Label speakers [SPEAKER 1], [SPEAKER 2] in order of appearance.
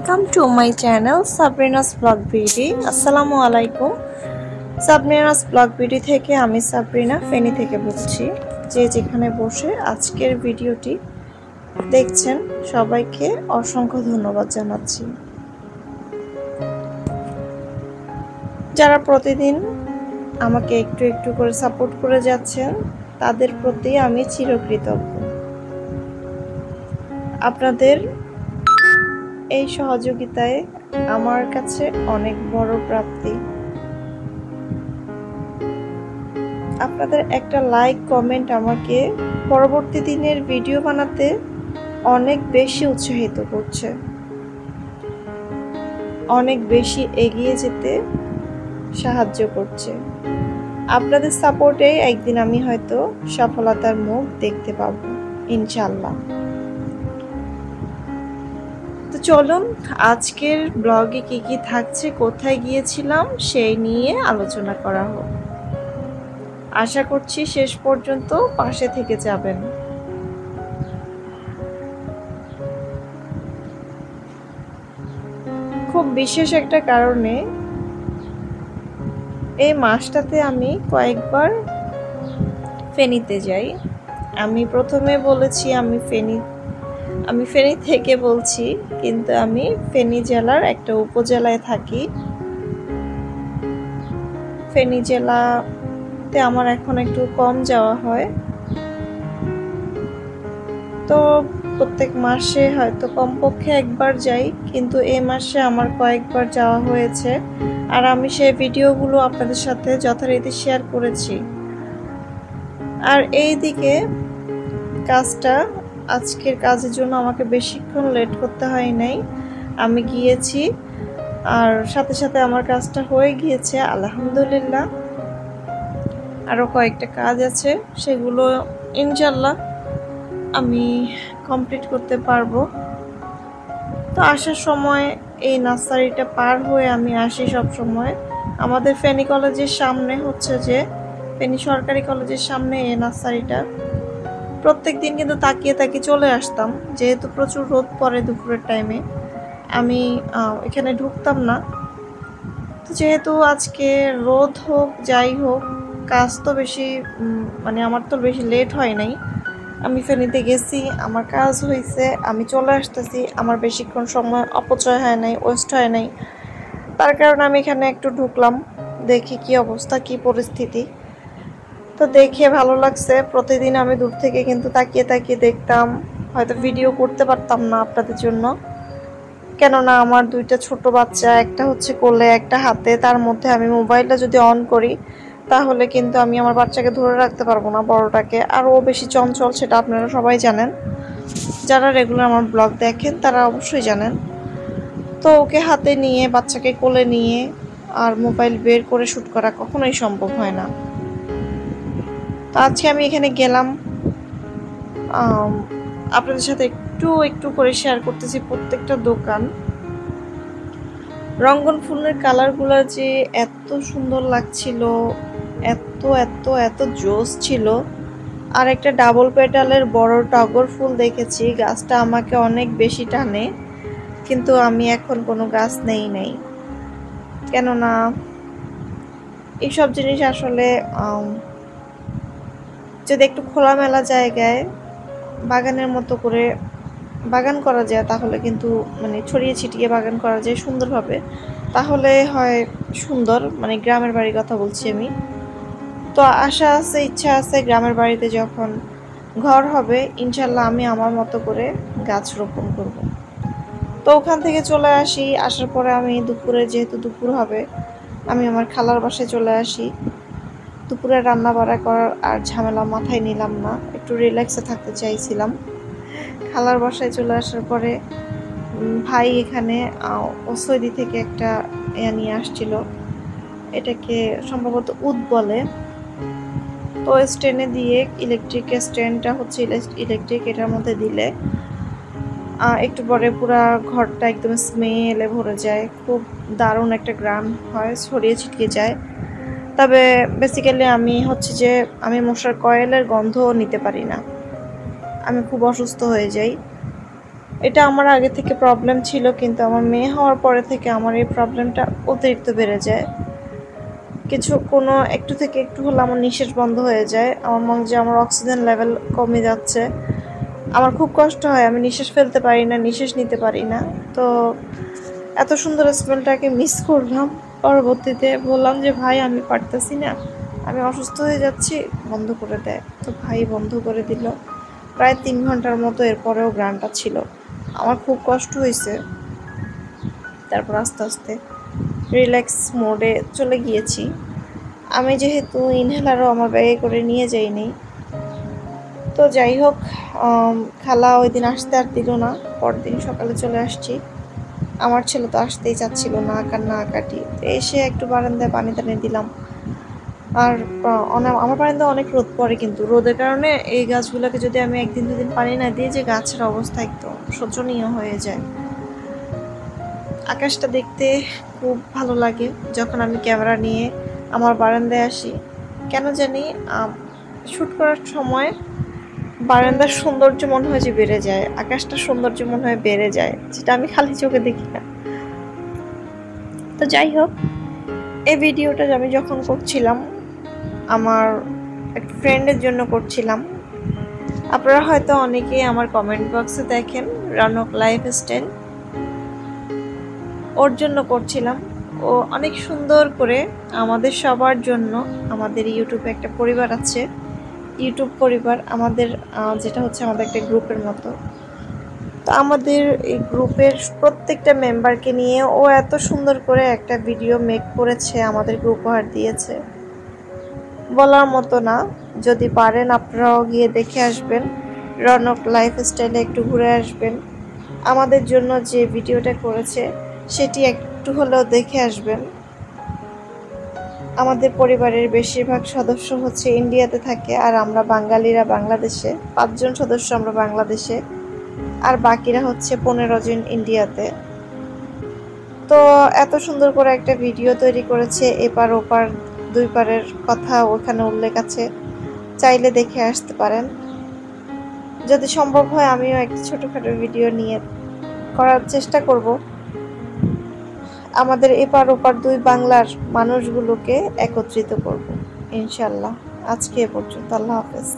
[SPEAKER 1] Welcome to my channel Sabrina's blog BD. আসসালামু আলাইকুম। Sabrina's blog BD থেকে আমি সাবরিনা ফেনী থেকে বলছি। যে যেখানে বসে আজকের ভিডিওটি দেখছেন সবাইকে অসংখ্য ধন্যবাদ জানাচ্ছি। যারা প্রতিদিন আমাকে একটু একটু করে সাপোর্ট করে যাচ্ছেন তাদের প্রতি আমি চিরকৃতজ্ঞ। আপনাদের এই সহযোগিতায় আমার কাছে অনেক বড় প্রাপ্তি। আপনাদের একটা লাইক কমেন্ট আমাকে পরবর্তী দিনের ভিডিও বানাতে অনেক বেশি উৎসাহিত করছে, অনেক বেশি এগিয়ে যেতে সাহায্য করছে। আপনাদের সাপোর্টে একদিন আমি হয়তো সফলতার মুখ দেখতে পাবো ইনশাআল্লাহ। তো চলুন আজকের ব্লগে কি কি থাকছে, কোথায় গিয়েছিলাম সেই নিয়ে আলোচনা করা হোক। আশা করছি শেষ পর্যন্ত পাশে থেকে যাবেন। খুব বিশেষ একটা কারণে এই মাসটাতে আমি কয়েকবার ফেনীতে যাই। আমি প্রথমে বলেছি আমি ফেনী থেকে বলছি, কিন্তু আমি ফেনী জেলার একটা উপজেলায় থাকি। ফেনী জেলাতে আমার এখন একটু কম যাওয়া হয়, তো প্রত্যেক মাসে হয়তো কমপক্ষে একবার যাই, কিন্তু এই মাসে আমার কয়েকবার যাওয়া হয়েছে। আর আমি সেই ভিডিওগুলো আপনাদের সাথে যথারীতি শেয়ার করেছি। আর এই দিকে কাজটা, আজকের কাজের জন্য আমাকে বেশিক্ষণ লেট করতে হয় নাই। আমি গিয়েছি আর সাথে সাথে আমার কাজটা হয়ে গিয়েছে আলহামদুলিল্লাহ। আরও কয়েকটা কাজ আছে, সেগুলো ইনশাল্লাহ আমি কমপ্লিট করতে পারবো। তো আসার সময় এই নার্সারিটা পার হয়ে আমি আসি সব সময়। আমাদের ফেনী কলেজের সামনে হচ্ছে যে ফেনী সরকারি কলেজের সামনে এই নার্সারিটা। প্রত্যেক দিন কিন্তু তাকিয়ে তাকিয়ে চলে আসতাম, যেহেতু প্রচুর রোদ পড়ে দুপুরের টাইমে। আমি এখানে ঢুকতাম না। তো যেহেতু আজকে রোদ হোক যাই হোক, কাজ তো বেশি আমার তো বেশি লেট হয় নাই। আমি ফেনীতে গেছি, আমার কাজ হয়েছে, আমি চলে আসতেছি, আমার বেশিক্ষণ সময় অপচয় হয় নাই, ওয়েস্ট হয় নাই। তার কারণে আমি এখানে একটু ঢুকলাম, দেখি কি অবস্থা, কি পরিস্থিতি। তো দেখে ভালো লাগছে। প্রতিদিন আমি দূর থেকে কিন্তু তাকিয়ে তাকিয়ে দেখতাম, হয়তো ভিডিও করতে পারতাম না আপনাদের জন্য, কেননা আমার দুইটা ছোট বাচ্চা, একটা হচ্ছে কোলে একটা হাতে। তার মধ্যে আমি মোবাইলটা যদি অন করি তাহলে কিন্তু আমি আমার বাচ্চাকে ধরে রাখতে পারবো না, বড়টাকে। আর ও বেশি চঞ্চল, সেটা আপনারা সবাই জানেন, যারা রেগুলার আমার ব্লগ দেখেন তারা অবশ্যই জানেন। তো ওকে হাতে নিয়ে, বাচ্চাকে কোলে নিয়ে আর মোবাইল বের করে শ্যুট করা কখনোই সম্ভব হয় না। তো আজকে আমি এখানে গেলাম, আপনাদের সাথে একটু একটু করে শেয়ার করতেছি প্রত্যেকটা দোকান। রঙ্গন ফুলের কালারগুলো যে এত সুন্দর লাগছিল, এত এত এত জোস ছিল। আর একটা ডাবল পেটালের বড় টগর ফুল দেখেছি, গাছটা আমাকে অনেক বেশি টানে, কিন্তু আমি এখন কোনো গাছ নেই, কেননা এইসব জিনিস আসলে যদি একটু খোলামেলা জায়গায় বাগানের মতো করে বাগান করা যায়, তাহলে কিন্তু ছড়িয়ে ছিটিয়ে বাগান করা যায় সুন্দরভাবে, তাহলে হয় সুন্দর। গ্রামের বাড়ির কথা বলছি আমি। তো আশা আছে, ইচ্ছা আছে, গ্রামের বাড়িতে যখন ঘর হবে ইনশাল্লাহ আমি আমার মতো করে গাছ রোপণ করব। তো ওখান থেকে চলে আসি। আসার পরে আমি দুপুরে, যেহেতু দুপুর হবে, আমি আমার খালার বাসায় চলে আসি। দুপুরে রান্না বাড়া করার আর ঝামেলা মাথায় নিলাম না, একটু রিল্যাক্সে থাকতে চাইছিলাম। খালার বাসায় চলে আসার পরে ভাই এখানে সৌদি থেকে একটা নিয়ে আসছিল, এটাকে সম্ভবত উদ বলে। তো স্ট্যান্ডে দিয়ে, ইলেকট্রিক স্ট্যান্ডটা হচ্ছে ইলেকট্রিক, এটার মধ্যে দিলে একটু পরে পুরা ঘরটা একদম স্মেলে ভরে যায়। খুব দারুণ একটা গ্রাম হয়, ছড়িয়ে ছিটিয়ে যায়। তবে বেসিক্যালি আমি মশার কয়েলের গন্ধ নিতে পারি না, আমি খুব অসুস্থ হয়ে যাই। এটা আমার আগে থেকে প্রবলেম ছিল, কিন্তু আমার মেয়ে হওয়ার পরে থেকে আমার এই প্রবলেমটা অতিরিক্ত বেড়ে যায়। কোনো একটু থেকে একটু হলে আমার নিঃশ্বাস বন্ধ হয়ে যায়, আমার মনে হয় যে আমার অক্সিজেন লেভেল কমে যাচ্ছে, আমার খুব কষ্ট হয়, আমি নিঃশ্বাস ফেলতে পারি না, নিঃশ্বাস নিতে পারি না। তো এত সুন্দর স্মেলটাকে মিস করলাম। পরবর্তীতে বললাম যে ভাই আমি পারতেছি না, আমি অসুস্থ হয়ে যাচ্ছি, বন্ধ করে দেয়। তো ভাই বন্ধ করে দিল। প্রায় 3 ঘন্টার মতো এরপরেও গ্রানটা ছিল, আমার খুব কষ্ট হয়েছে। তারপর আস্তে আস্তে রিল্যাক্স মোডে চলে গিয়েছি। আমি যেহেতু ইনহেলারও আমার ব্যাগে করে নিয়ে যাইনি, তো যাই হোক, খালা ওই দিন আসতে আর দিল না, পরদিন সকালে চলে আসছি। আমার ছেলে তো আসতেই চাচ্ছিল না, কান্নাকাটি। তো এসে একটু বারান্দায় পানি টানি দিলাম। আর আমার বারান্দায় অনেক রোদ পড়ে, কিন্তু রোদের কারণে এই গাছগুলোকে যদি আমি 1 দিন 2 দিন পানি না দিই, যে গাছের অবস্থা একদম শোচনীয় হয়ে যায়। আকাশটা দেখতে খুব ভালো লাগে যখন আমি ক্যামেরা নিয়ে আমার বারান্দায় আসি। কেন জানি শ্যুট করার সময় বারান্দার সৌন্দর্য মনে হয় যে বেড়ে যায়, আকাশটার সৌন্দর্য মনে হয় বেড়ে যায়, যেটা আমি খালি চোখে দেখি না। তো যাই হোক, এই ভিডিওটা আমি যখন করছিলাম আমার এক ফ্রেন্ডের জন্য করছিলাম। আপনারা হয়তো অনেকেই আমার কমেন্ট বক্সে দেখেন রনক লাইফস্টাইল, ওর জন্য করছিলাম। ও অনেক সুন্দর করে আমাদের সবার জন্য, আমাদের ইউটিউবে একটা পরিবার আছে, ইউটিউব পরিবার আমাদের, যেটা হচ্ছে আমাদের একটা গ্রুপের মতো। তো আমাদের এই গ্রুপের প্রত্যেকটা মেম্বারকে নিয়ে ও এত সুন্দর করে একটা ভিডিও মেক করেছে, আমাদেরকে উপহার দিয়েছে, বলার মতো না। যদি পারেন আপনারাও গিয়ে দেখে আসবেন, রনক লাইফস্টাইলে একটু ঘুরে আসবেন। আমাদের জন্য যে ভিডিওটা করেছে সেটি একটু হলেও দেখে আসবেন। আমাদের পরিবারের বেশিরভাগ সদস্য হচ্ছে ইন্ডিয়াতে থাকে, আর আমরা বাঙালিরা বাংলাদেশে, 5 জন সদস্য আমরা বাংলাদেশে, আর বাকিরা হচ্ছে 15 জন ইন্ডিয়াতে। তো এত সুন্দর করে একটা ভিডিও তৈরি করেছে, এপার ওপার 2 পারের কথা ওখানে উল্লেখ আছে, চাইলে দেখে আসতে পারেন। যদি সম্ভব হয় আমিও একটা ছোটখাটো ভিডিও নিয়ে করার চেষ্টা করব, আমাদের এপার ওপার 2 বাংলার মানুষগুলোকে একত্রিত করব ইনশাল্লাহ। আজকে এ পর্যন্ত, আল্লাহ হাফেজ।